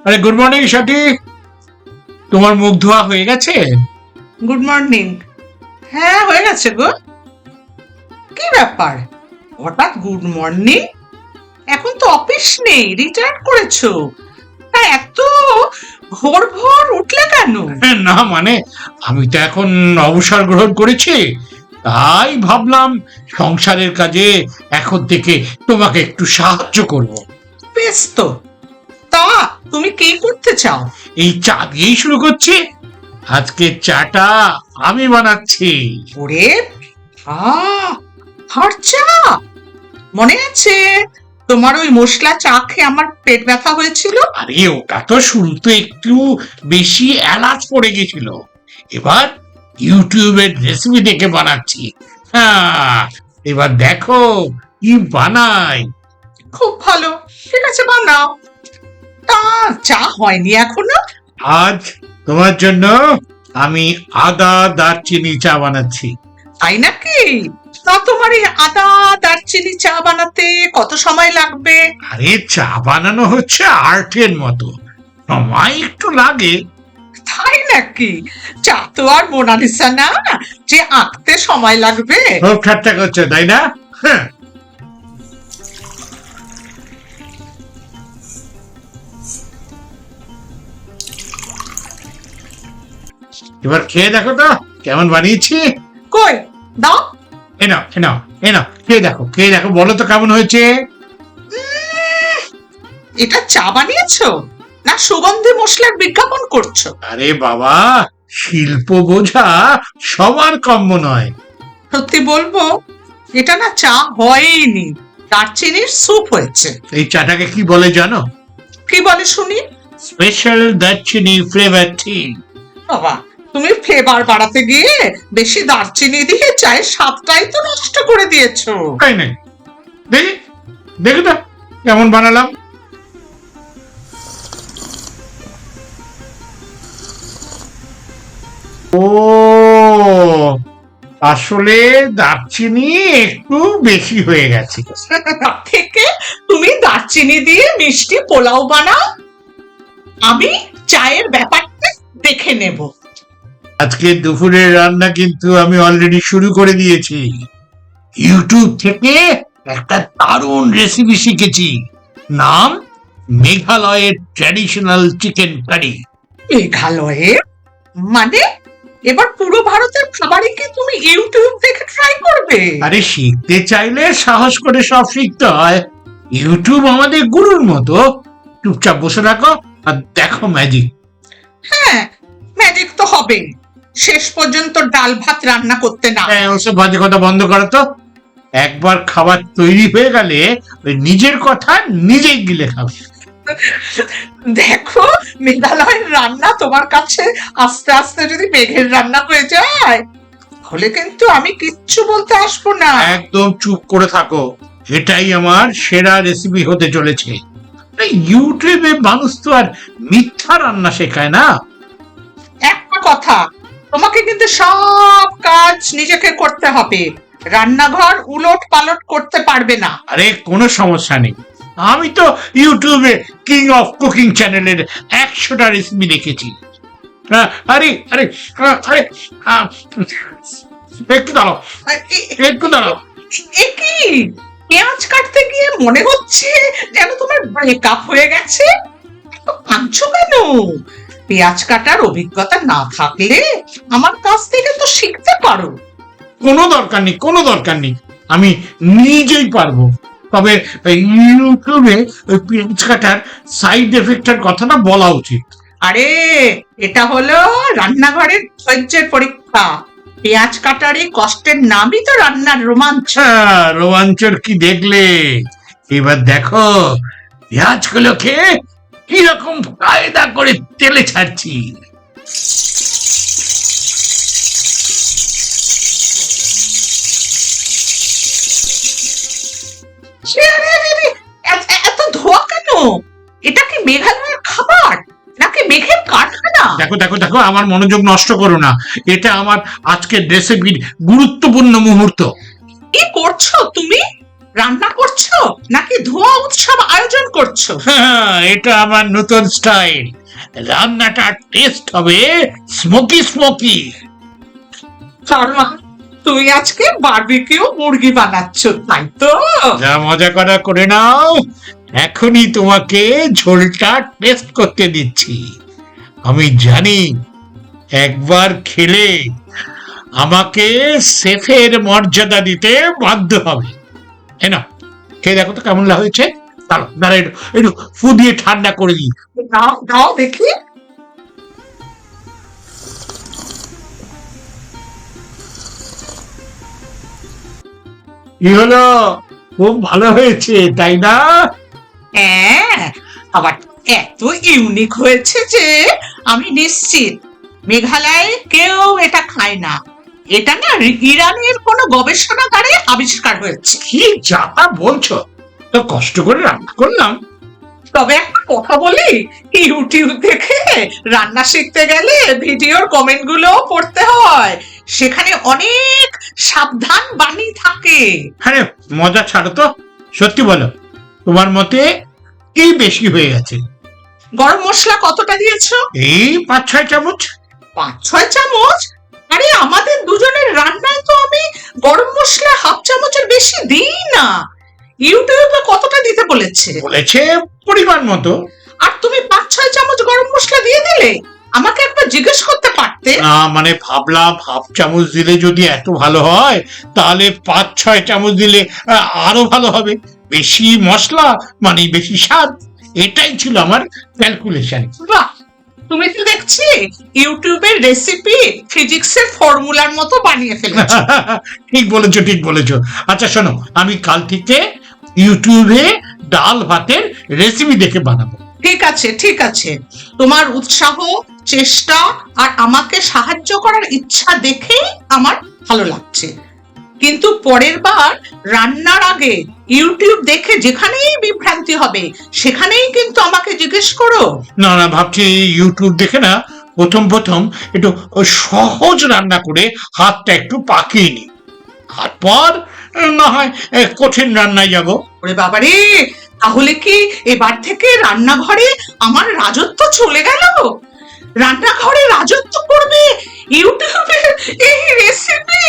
আরে good morning সাথী, তোমার মুখ ধোয়া হয়ে গেছে? Good morning. হ্যাঁ, হয়ে গেছে গো। কি ব্যাপার, হঠাৎ গুড মর্নিং? এখন তো অফিস নেই, রিটায়ার করেছো, তা এত ভোর ভোর উঠলে কেন? না মানে আমি তো এখন অবসর গ্রহণ করেছি, তাই ভাবলাম সংসারের কাজে এখন থেকে তোমাকে একটু সাহায্য করব। বেশ তো, তা তুমি কি করতে চাও? এই চা দিয়েই শুরু করছি। আজকে চাটা আমি বানাচ্ছি। ওরে, আর চা? মনে আছে তোমার ওই মশলা চা খেয়ে আমার পেট ব্যথা হয়েছিল? আরে ওটা তো শুরুতে একটু বেশি এলাচ পড়ে গেছিল, এবার ইউটিউবের রেসিপি দেখে বানাচ্ছি। হ্যাঁ, এবার দেখো কি বানাই। খুব ভালো, ঠিক আছে বানাও। তা চা হয়নি এখনো? আজ তোমার জন্য আমি আদা দারচিনি চা বানাচ্ছি। তাই নাকি? তা তোমার এই আদা দারচিনি চা বানাতে কত সময় লাগবে? আরে চা বানানো হচ্ছে আর্টের মতো, সময় একটু লাগে। তাই নাকি? চা তো আর মোনালিসা না যে আঁকতে সময় লাগবে। খুব ঠাট্টা করছো তাই না? হ্যাঁ, এবার খেয়ে দেখো তো কেমন বানিয়েছি। কই দাও। এনাও এনাও এনাও, খেয়ে দেখো, খেয়ে দেখো, বলো তো কেমন হয়েছে। এটা চা বানিয়েছো না সুগন্ধি মশলার বিজ্ঞাপন করছো? আরে বাবা, শিল্প বোঝা সবার কম্য নয়। সত্যি বলবো, এটা না চা হয়নি, দারচিনির স্যুপ হয়েছে। এই চাটাকে কি বলে জানো? কি বলে শুনি? স্পেশাল দারচিনি ফ্লেভার টি। বাবা, তুমি ফ্লেভার বাড়াতে গিয়ে বেশি দারচিনি দিয়ে চায়ের স্বাদটাই তো নষ্ট করে দিয়েছো। তাই নাই, দেখি দেখি তো কেমন বানালাম। ও, আসলে দারচিনি একটু বেশি হয়ে গেছে। তার থেকে তুমি দারচিনি দিয়ে মিষ্টি পোলাও বানাও, আমি চায়ের ব্যাপারটা দেখে নেব। আজকে দুপুরের রান্না কিন্তু আমি অলরেডি শুরু করে দিয়েছি। ইউটিউব থেকে একটা দারুণ রেসিপি শিখেছি, নাম মেঘালয়ের ট্র্যাডিশনাল চিকেন কারি। মেঘালয়ে মানে? এবার পুরো ভারতের খাবারই কি তুমি ইউটিউব দেখে ট্রাই করবে? আরে শিখতে চাইলে সাহস করে সব শিখতে হয়। ইউটিউব আমাদের গুরুর মতো, চুপচাপ বসে রাখো আর দেখো ম্যাজিক। হ্যাঁ, ম্যাজিক তো হবে, শেষ পর্যন্ত ডাল ভাত রান্না করতে না। ওসব বাজে কথা বন্ধ করো তো। একবার খাবার তৈরি হয়ে গেলে ওই নিজের কথা নিজেই গিলে খাবে। দেখো, মেঘালয়ের রান্না তোমার কাছে আস্তে আস্তে যদি মেঘের রান্না হয়ে যায়, তাহলে কিন্তু আমি কিচ্ছু বলতে আসবো না। একদম চুপ করে থাকো, এটাই আমার সেরা রেসিপি হতে চলেছে। ইউটিউবে মানুষ তো আর মিথ্যা রান্না শেখায় না। একটা কথা, তোমাকে কিন্তু সব কাজ নিজেকে করতে হবে, রান্নাঘর উলট পালট করতে পারবে না। আরে কোনো সমস্যা নেই, আমি তো ইউটিউবে কিং অফ কুকিং চ্যানেলের 100টা রেসিপি দেখেছি। আরে আরে আরে একটু দাঁড়াও, একটু দাঁড়াও। এ কি, পেঁয়াজ কাটতে গিয়ে মনে হচ্ছে যেন তোমার ব্রেকআপ হয়ে গেছে। এত কাঁদছো কেন? পেঁয়াজ কাটার অভিজ্ঞতা না থাকলে আমার কাছ থেকে তো শিখতে পারো। কোনো দরকার নেই, কোনো দরকার নেই, আমি নিজেই পারবো। তবে ইউটিউবে ওই পেঁয়াজ কাটার সাইড এফেক্টের কথাটা বলা উচিত। আরে, এটা হলো রান্নাঘরের ধৈর্যের পরীক্ষা। পেঁয়াজ কাটার এই কষ্টের নামই তো রান্নার রোমাঞ্চ। রোমাঞ্চর কি দেখলে? এবার দেখো পেঁয়াজগুলোকে কিরকম কায়দা করে তেলে ছাড়ছি। আরে, আরে, আরে, এত ধোয়া কেন? এটা কি মেঘালয়ের খাবার নাকি মেঘের কারখানা? দেখো দেখো দেখো, আমার মনোযোগ নষ্ট করো না, এটা আমার আজকের রেসিপির গুরুত্বপূর্ণ মুহূর্ত। কি করছো তুমি? রান্না করছো নাকি ধোঁয়া উৎসব আয়োজন করছো? হ্যাঁ, এটা আমার নতুন স্টাইল। রান্নাটা টেস্ট হবে স্মোকি স্মোকি। শর্মা, তুই আজকে বারবিকিউ মুরগি বানাচ্ছ, তাই তো? যা মজা করা করে নাও, এখনই তোমাকে ঝোলটা টেস্ট করতে দিচ্ছি। আমি জানি একবার খেলে আমাকে শেফের মর্যাদা দিতে বাধ্য হবে। না, খেয়ে দেখো তো কেমন হয়েছে। দাঁড়াও দাঁড়া, একটু একটু ফু দিয়ে ঠান্ডা করে দিই। দাও দাও দেখি। কি হলো? খুব ভালো হয়েছে তাই না? হ্যাঁ, আবার এত ইউনিক হয়েছে যে আমি নিশ্চিত মেঘালয়ে কেউ এটা খায় না। এটা না ইরানের কোনো গবেষণাগারে আবিষ্কার হয়েছে। কি যাতা বলছো? তো কষ্ট করে রান্না করলাম। তবে একটা কথা বলি, ইউটিউব দেখে রান্না শিখতে গেলে ভিডিওর কমেন্ট গুলো পড়তে হয়। সেখানে অনেক সাবধান বাণী থাকে। আরে মজা ছাড়ো তো, সত্যি বলো, তোমার মতে কি বেশি হয়ে গেছে? গরম মশলা কতটা দিয়েছো? এই 5-6 চামচ। 5-6 চামচ? আরে আমাদের দুজনের রান্নায় তো আমি গরম মশলা হাফ চামচের বেশি দিই না। ইউটিউবে কতটা দিতে বলেছে? বলেছে পরিমাণ মতো। আর তুমি 5-6 চামচ গরম মশলা দিয়ে দিলে। আমাকে একবার জিজ্ঞেস করতে পারতে। মানে ভাবলাম হাফ চামচ দিলে যদি এত ভালো হয়, তাহলে 5-6 চামচ দিলে আরো ভালো হবে। বেশি মশলা মানে বেশি স্বাদ, এটাই ছিল আমার ক্যালকুলেশন। বাহ, তুমি তো দেখছি ইউটিউবের রেসিপি ফিজিক্সের ফর্মুলার মতো বানিয়ে ফেলেছো। ঠিক বলেছো, ঠিক বলেছো। আচ্ছা শোনো, আমি কাল থেকে ইউটিউবে ডাল ভাতের রেসিপি দেখে বানাবো। ঠিক আছে, ঠিক আছে। তোমার উৎসাহ, চেষ্টা আর আমাকে সাহায্য করার ইচ্ছা দেখেই আমার ভালো লাগছে। কিন্তু পরের বার রান্নার আগে ইউটিউব দেখে যেখানেই বিভ্রান্তি হবে সেখানেই কিন্তু আমাকে জিজ্ঞেস করো। না না, ভাবছি ইউটিউব দেখে না প্রথম প্রথম একটু সহজ রান্না করে হাতটা একটু পাকিয়ে নি, তারপর না হয় কঠিন রান্নায় যাব। ওরে বাবারে, তাহলে কি এবার থেকে রান্নাঘরে আমার রাজত্ব চলে গেল? রান্নাঘরে রাজত্ব করবে ইউটিউবের এই রেসিপি।